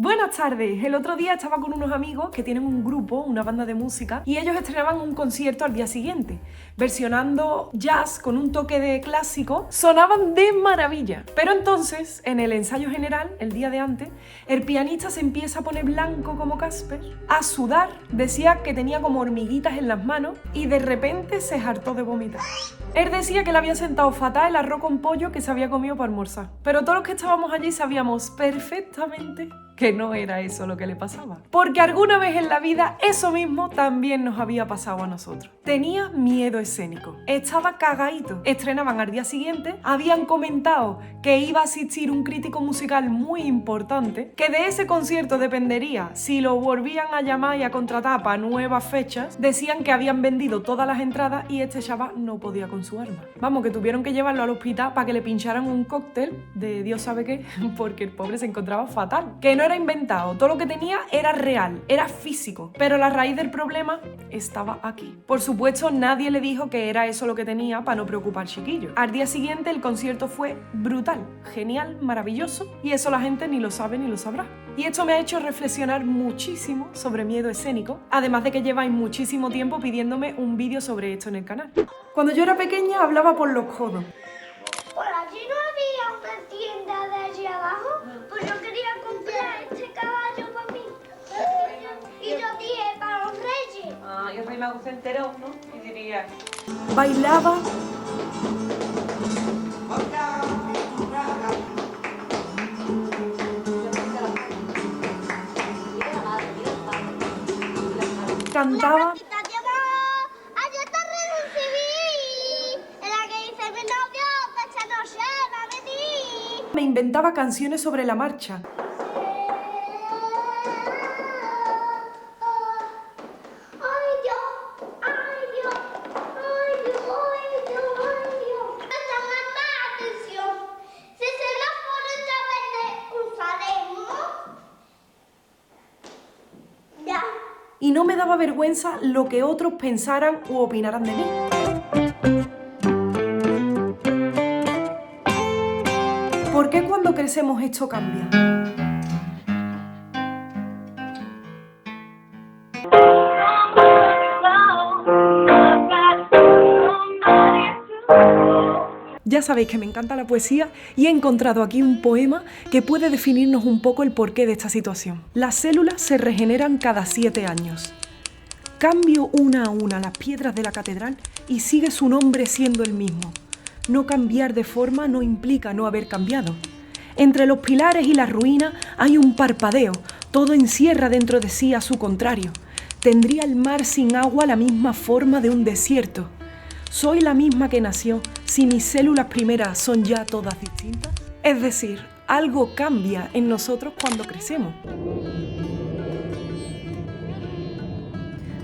Buenas tardes, el otro día estaba con unos amigos que tienen un grupo, una banda de música, y ellos estrenaban un concierto al día siguiente, versionando jazz con un toque de clásico. Sonaban de maravilla. Pero entonces, en el ensayo general, el día de antes, el pianista se empieza a poner blanco como Casper, a sudar, decía que tenía como hormiguitas en las manos y de repente se hartó de vomitar. Él decía que le había sentado fatal el arroz con pollo que se había comido para almorzar. Pero todos los que estábamos allí sabíamos perfectamente que no era eso lo que le pasaba. Porque alguna vez en la vida eso mismo también nos había pasado a nosotros. Tenía miedo escénico, estaba cagadito. Estrenaban al día siguiente, habían comentado que iba a asistir un crítico musical muy importante, que de ese concierto dependería si lo volvían a llamar y a contratar para nuevas fechas. Decían que habían vendido todas las entradas y este chaval no podía con su arma. Vamos, que tuvieron que llevarlo al hospital para que le pincharan un cóctel de Dios sabe qué, porque el pobre se encontraba fatal. Que no era inventado, todo lo que tenía era real, era físico, pero la raíz del problema estaba aquí. Por supuesto, nadie le dijo que era eso lo que tenía para no preocupar al chiquillo. Al día siguiente el concierto fue brutal, genial, maravilloso, y eso la gente ni lo sabe ni lo sabrá. Y esto me ha hecho reflexionar muchísimo sobre miedo escénico, además de que lleváis muchísimo tiempo pidiéndome un vídeo sobre esto en el canal. Cuando yo era pequeña hablaba por los codos. Por allí no había una tienda de allí abajo, pues yo quería comprar este caballo para mí. Y yo dije, para los reyes. Yo soy mago entero, ¿no? Y diría... Bailaba. Cantaba. Me inventaba canciones sobre la marcha. Y no me daba vergüenza lo que otros pensaran u opinaran de mí. ¿Por qué cuando crecemos esto cambia? Ya sabéis que me encanta la poesía y he encontrado aquí un poema que puede definirnos un poco el porqué de esta situación. Las células se regeneran cada 7 años. Cambio una a una las piedras de la catedral y sigue su nombre siendo el mismo. No cambiar de forma no implica no haber cambiado. Entre los pilares y las ruinas hay un parpadeo, todo encierra dentro de sí a su contrario. ¿Tendría el mar sin agua la misma forma de un desierto? ¿Soy la misma que nació si mis células primeras son ya todas distintas? Es decir, algo cambia en nosotros cuando crecemos.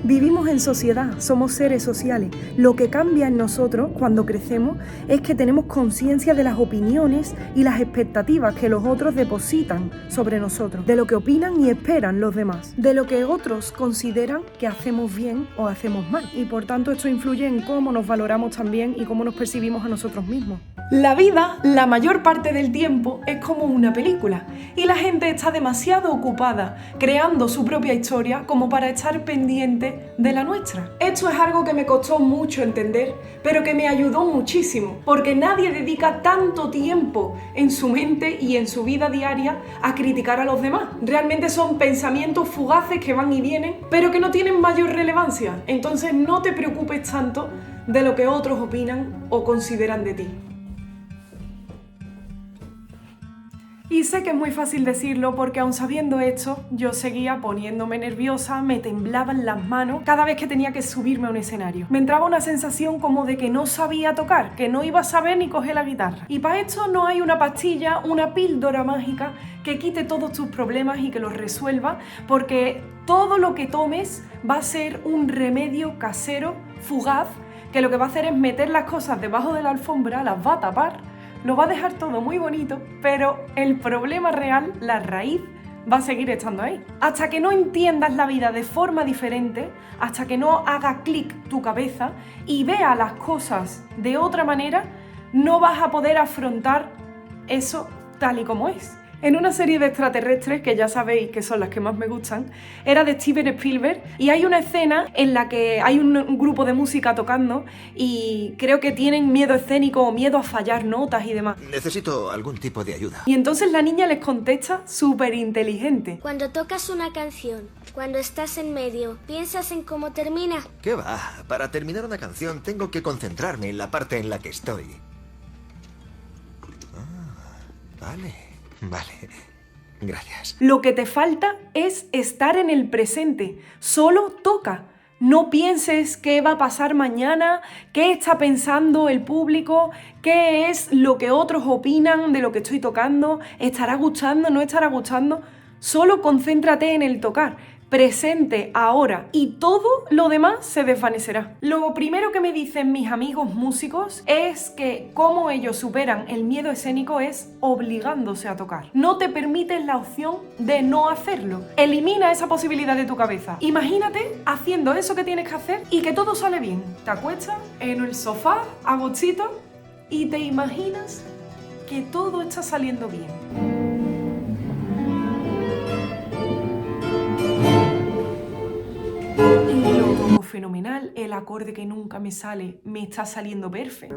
Vivimos en sociedad, somos seres sociales. Lo que cambia en nosotros cuando crecemos es que tenemos conciencia de las opiniones y las expectativas que los otros depositan sobre nosotros, de lo que opinan y esperan los demás, de lo que otros consideran que hacemos bien o hacemos mal. Y por tanto esto influye en cómo nos valoramos también y cómo nos percibimos a nosotros mismos. La vida, la mayor parte del tiempo, es como una película y la gente está demasiado ocupada creando su propia historia como para estar pendiente de la nuestra. Esto es algo que me costó mucho entender, pero que me ayudó muchísimo, porque nadie dedica tanto tiempo en su mente y en su vida diaria a criticar a los demás. Realmente son pensamientos fugaces que van y vienen, pero que no tienen mayor relevancia. Entonces no te preocupes tanto de lo que otros opinan o consideran de ti. Y sé que es muy fácil decirlo porque aun sabiendo esto, yo seguía poniéndome nerviosa, me temblaban las manos cada vez que tenía que subirme a un escenario. Me entraba una sensación como de que no sabía tocar, que no iba a saber ni coger la guitarra. Y para esto no hay una pastilla, una píldora mágica que quite todos tus problemas y que los resuelva, porque todo lo que tomes va a ser un remedio casero, fugaz, que lo que va a hacer es meter las cosas debajo de la alfombra, las va a tapar, lo va a dejar todo muy bonito, pero el problema real, la raíz, va a seguir estando ahí. Hasta que no entiendas la vida de forma diferente, hasta que no haga clic tu cabeza y vea las cosas de otra manera, no vas a poder afrontar eso tal y como es. En una serie de extraterrestres, que ya sabéis que son las que más me gustan, era de Steven Spielberg, y hay una escena en la que hay un grupo de música tocando y creo que tienen miedo escénico o miedo a fallar notas y demás. Necesito algún tipo de ayuda. Y entonces la niña les contesta súper inteligente. Cuando tocas una canción, cuando estás en medio, ¿piensas en cómo termina? ¿Qué va? Para terminar una canción tengo que concentrarme en la parte en la que estoy. Vale. Vale, gracias. Lo que te falta es estar en el presente. Solo toca. No pienses qué va a pasar mañana, qué está pensando el público, qué es lo que otros opinan de lo que estoy tocando, estará gustando, no estará gustando. Solo concéntrate en el tocar. Presente, ahora, y todo lo demás se desvanecerá. Lo primero que me dicen mis amigos músicos es que cómo ellos superan el miedo escénico es obligándose a tocar. No te permites la opción de no hacerlo. Elimina esa posibilidad de tu cabeza. Imagínate haciendo eso que tienes que hacer y que todo sale bien. Te acuestas en el sofá, a gustito, y te imaginas que todo está saliendo bien. Y lo toco fenomenal, el acorde que nunca me sale me está saliendo perfecto.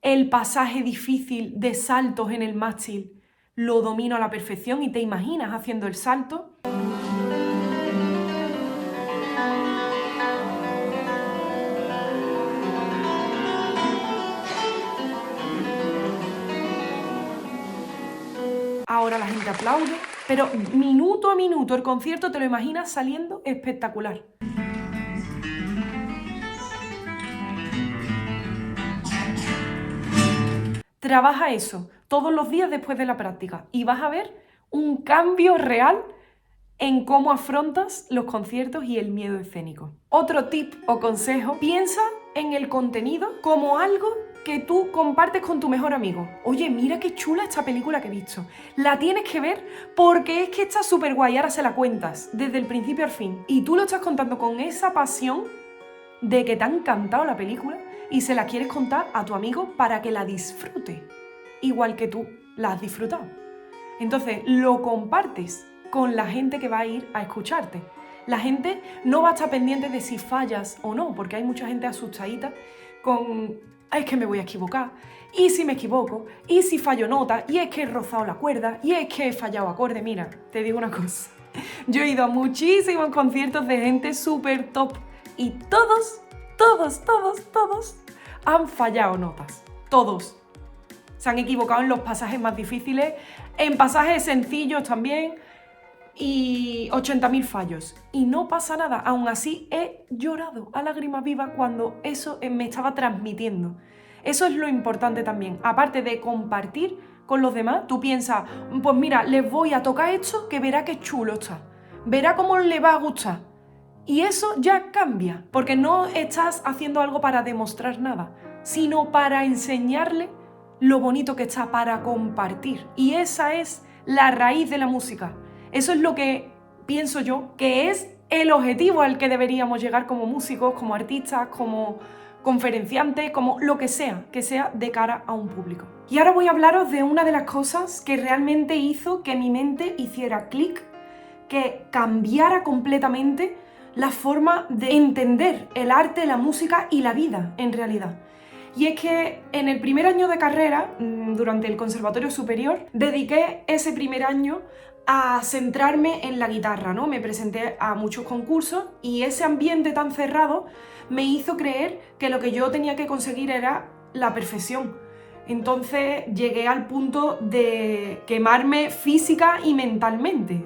El pasaje difícil de saltos en el mástil lo domino a la perfección y te imaginas haciendo el salto. Ahora la gente aplaude, pero minuto a minuto el concierto te lo imaginas saliendo espectacular. Trabaja eso todos los días después de la práctica y vas a ver un cambio real en cómo afrontas los conciertos y el miedo escénico. Otro tip o consejo, piensa en el contenido como algo que tú compartes con tu mejor amigo. Oye, mira qué chula esta película que he visto. La tienes que ver porque es que está súper guay. Ahora se la cuentas desde el principio al fin. Y tú lo estás contando con esa pasión de que te ha encantado la película y se la quieres contar a tu amigo para que la disfrute, igual que tú la has disfrutado. Entonces, lo compartes con la gente que va a ir a escucharte. La gente no va a estar pendiente de si fallas o no, porque hay mucha gente asustadita con es que me voy a equivocar, y si me equivoco, y si fallo nota, y es que he rozado la cuerda, y es que he fallado acorde. Mira, te digo una cosa, yo he ido a muchísimos conciertos de gente súper top, y todos han fallado notas, todos. Se han equivocado en los pasajes más difíciles, en pasajes sencillos también, y 80.000 fallos. Y no pasa nada, aún así he llorado a lágrimas vivas cuando eso me estaba transmitiendo. Eso es lo importante también. Aparte de compartir con los demás, tú piensas, pues mira, les voy a tocar esto que verá qué chulo está. Verá cómo le va a gustar. Y eso ya cambia, porque no estás haciendo algo para demostrar nada, sino para enseñarle lo bonito que está, para compartir. Y esa es la raíz de la música. Eso es lo que pienso yo que es el objetivo al que deberíamos llegar como músicos, como artistas, como conferenciantes, como lo que sea de cara a un público. Y ahora voy a hablaros de una de las cosas que realmente hizo que mi mente hiciera clic, que cambiara completamente la forma de entender el arte, la música y la vida en realidad. Y es que en el primer año de carrera, durante el Conservatorio Superior, dediqué ese primer año a centrarme en la guitarra, ¿no? Me presenté a muchos concursos y ese ambiente tan cerrado me hizo creer que lo que yo tenía que conseguir era la perfección. Entonces llegué al punto de quemarme física y mentalmente.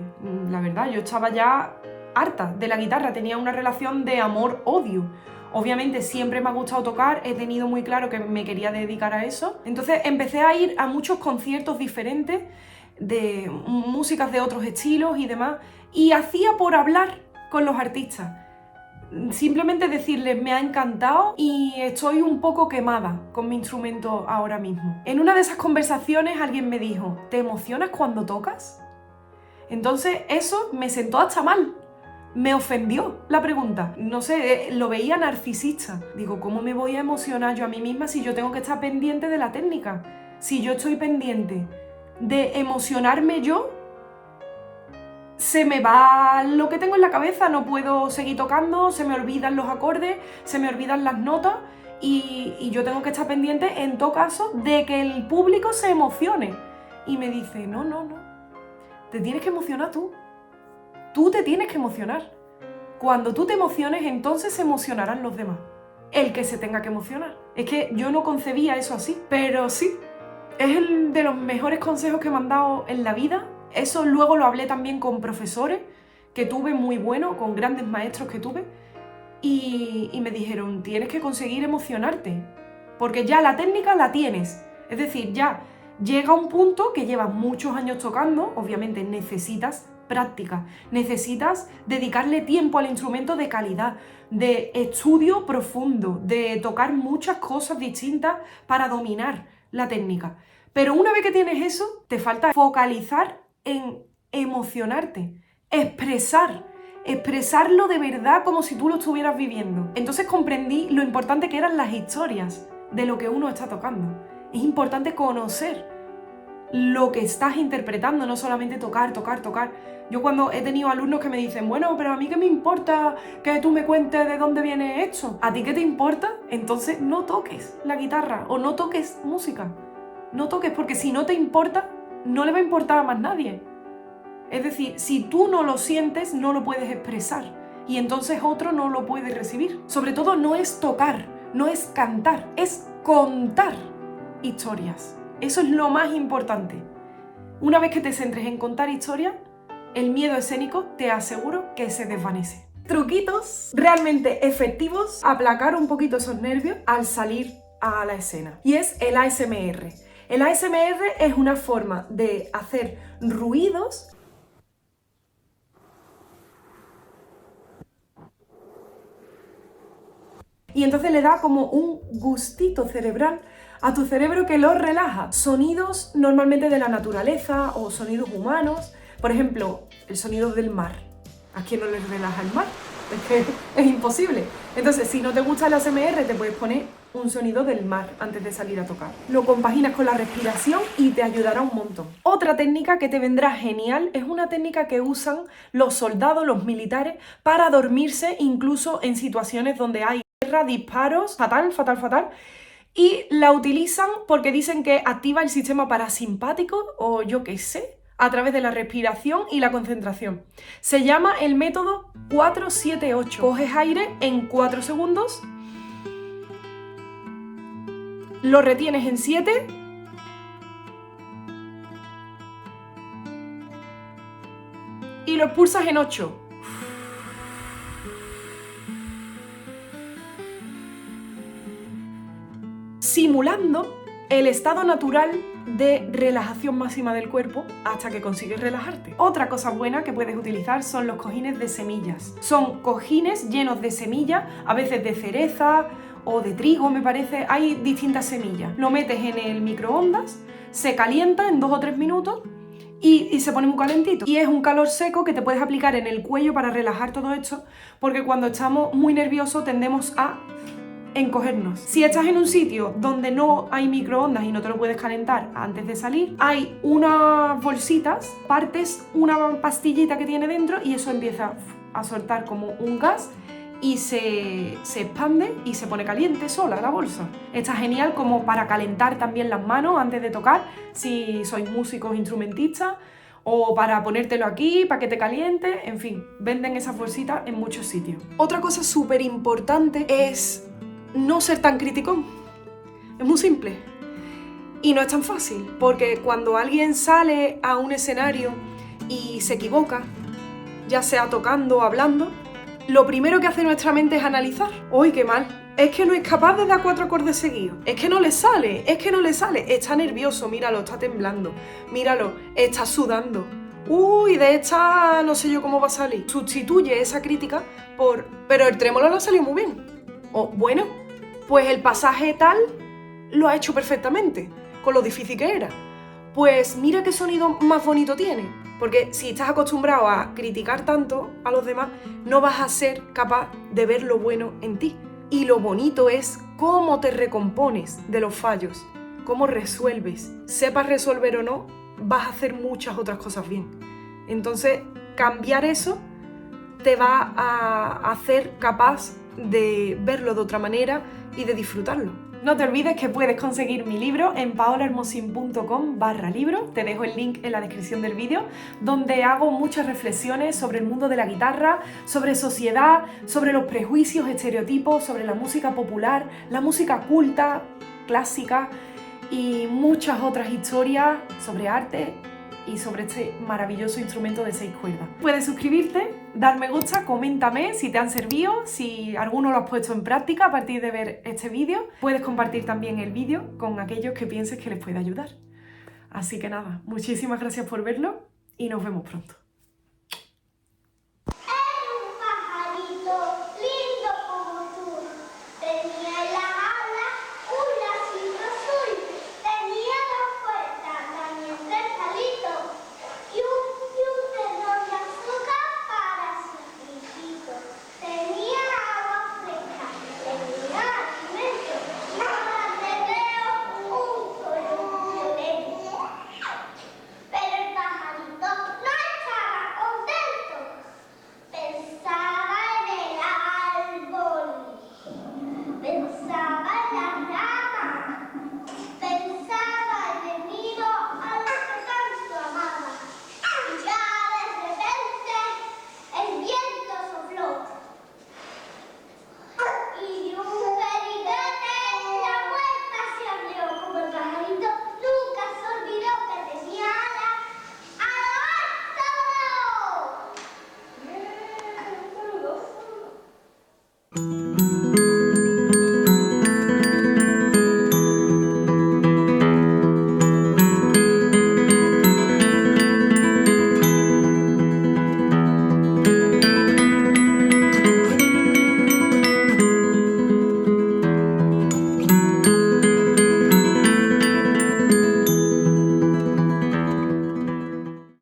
La verdad, yo estaba ya harta de la guitarra, tenía una relación de amor-odio. Obviamente siempre me ha gustado tocar, he tenido muy claro que me quería dedicar a eso. Entonces empecé a ir a muchos conciertos diferentes, de músicas de otros estilos y demás, y hacía por hablar con los artistas. Simplemente decirles, me ha encantado y estoy un poco quemada con mi instrumento ahora mismo. En una de esas conversaciones alguien me dijo, ¿te emocionas cuando tocas? Entonces eso me sentó hasta mal, Me ofendió la pregunta. No sé, lo veía narcisista. Digo, ¿cómo me voy a emocionar yo a mí misma si yo tengo que estar pendiente de la técnica? Si yo estoy pendiente de emocionarme yo, se me va lo que tengo en la cabeza, no puedo seguir tocando, se me olvidan los acordes, se me olvidan las notas y yo tengo que estar pendiente en todo caso de que el público se emocione. Y me dice, no, te tienes que emocionar tú. Tú te tienes que emocionar. Cuando tú te emociones, entonces se emocionarán los demás. El que se tenga que emocionar. Es que yo no concebía eso así, pero sí. Es el de los mejores consejos que me han dado en la vida. Eso luego lo hablé también con profesores que tuve muy buenos, con grandes maestros que tuve. Y me dijeron, tienes que conseguir emocionarte. Porque ya la técnica la tienes. Es decir, ya llega un punto que llevas muchos años tocando. Obviamente necesitas práctica, necesitas dedicarle tiempo al instrumento de calidad, de estudio profundo, de tocar muchas cosas distintas para dominar la técnica. Pero una vez que tienes eso, te falta focalizar en emocionarte, expresarlo de verdad como si tú lo estuvieras viviendo. Entonces comprendí lo importante que eran las historias de lo que uno está tocando. Es importante conocer lo que estás interpretando, no solamente tocar. Yo cuando he tenido alumnos que me dicen, bueno, pero a mí qué me importa que tú me cuentes de dónde viene esto. ¿A ti qué te importa? Entonces no toques la guitarra o no toques música. No toques, porque si no te importa, no le va a importar a más nadie. Es decir, si tú no lo sientes, no lo puedes expresar. Y entonces otro no lo puede recibir. Sobre todo no es tocar, no es cantar, es contar historias. Eso es lo más importante. Una vez que te centres en contar historias, el miedo escénico te aseguro que se desvanece. Truquitos realmente efectivos, aplacar un poquito esos nervios al salir a la escena. Y es el ASMR. El ASMR es una forma de hacer ruidos y entonces le da como un gustito cerebral a tu cerebro que lo relaja. Sonidos normalmente de la naturaleza o sonidos humanos. Por ejemplo, el sonido del mar. ¿A quién no le relaja el mar? Es que es imposible. Entonces, si no te gusta el ASMR, te puedes poner un sonido del mar antes de salir a tocar. Lo compaginas con la respiración y te ayudará un montón. Otra técnica que te vendrá genial es una técnica que usan los soldados, los militares, para dormirse incluso en situaciones donde hay guerra, disparos, fatal. Y la utilizan porque dicen que activa el sistema parasimpático o yo qué sé, a través de la respiración y la concentración. Se llama el método 4-7-8. Coges aire en 4 segundos, lo retienes en 7 y lo expulsas en 8. Simulando el estado natural de relajación máxima del cuerpo hasta que consigues relajarte. Otra cosa buena que puedes utilizar son los cojines de semillas. Son cojines llenos de semillas, a veces de cereza o de trigo, me parece. Hay distintas semillas. Lo metes en el microondas, se calienta en 2 o 3 minutos y se pone muy calentito. Y es un calor seco que te puedes aplicar en el cuello para relajar todo esto, porque cuando estamos muy nerviosos tendemos a encogernos. Si estás en un sitio donde no hay microondas y no te lo puedes calentar antes de salir, hay unas bolsitas, partes una pastillita que tiene dentro y eso empieza a soltar como un gas y se expande y se pone caliente sola la bolsa. Está genial como para calentar también las manos antes de tocar, si sois músicos instrumentistas, o para ponértelo aquí, para que te caliente, en fin, venden esas bolsitas en muchos sitios. Otra cosa súper importante es no ser tan criticón. Es muy simple. Y no es tan fácil, porque cuando alguien sale a un escenario y se equivoca, ya sea tocando o hablando, lo primero que hace nuestra mente es analizar. ¡Uy, qué mal! Es que no es capaz de dar 4 acordes seguidos. Es que no le sale, Está nervioso, míralo, está temblando. Míralo, está sudando. Uy, de esta no sé yo cómo va a salir. Sustituye esa crítica por pero el trémolo lo ha salido muy bien. O bueno, pues el pasaje tal lo ha hecho perfectamente, con lo difícil que era. pues mira qué sonido más bonito tiene. Porque si estás acostumbrado a criticar tanto a los demás, no vas a ser capaz de ver lo bueno en ti. Y lo bonito es cómo te recompones de los fallos, cómo resuelves. Sepas resolver o no, vas a hacer muchas otras cosas bien. Entonces, cambiar eso te va a hacer capaz de verlo de otra manera y de disfrutarlo. No te olvides que puedes conseguir mi libro en paolahermosin.com/libro. Te dejo el link en la descripción del vídeo, donde hago muchas reflexiones sobre el mundo de la guitarra, sobre sociedad, sobre los prejuicios, estereotipos, sobre la música popular, la música culta, clásica y muchas otras historias sobre arte y sobre este maravilloso instrumento de 6 cuerdas. Puedes suscribirte, dar me gusta, coméntame si te han servido, si alguno lo has puesto en práctica a partir de ver este vídeo. Puedes compartir también el vídeo con aquellos que pienses que les puede ayudar. Así que nada, muchísimas gracias por verlo y nos vemos pronto.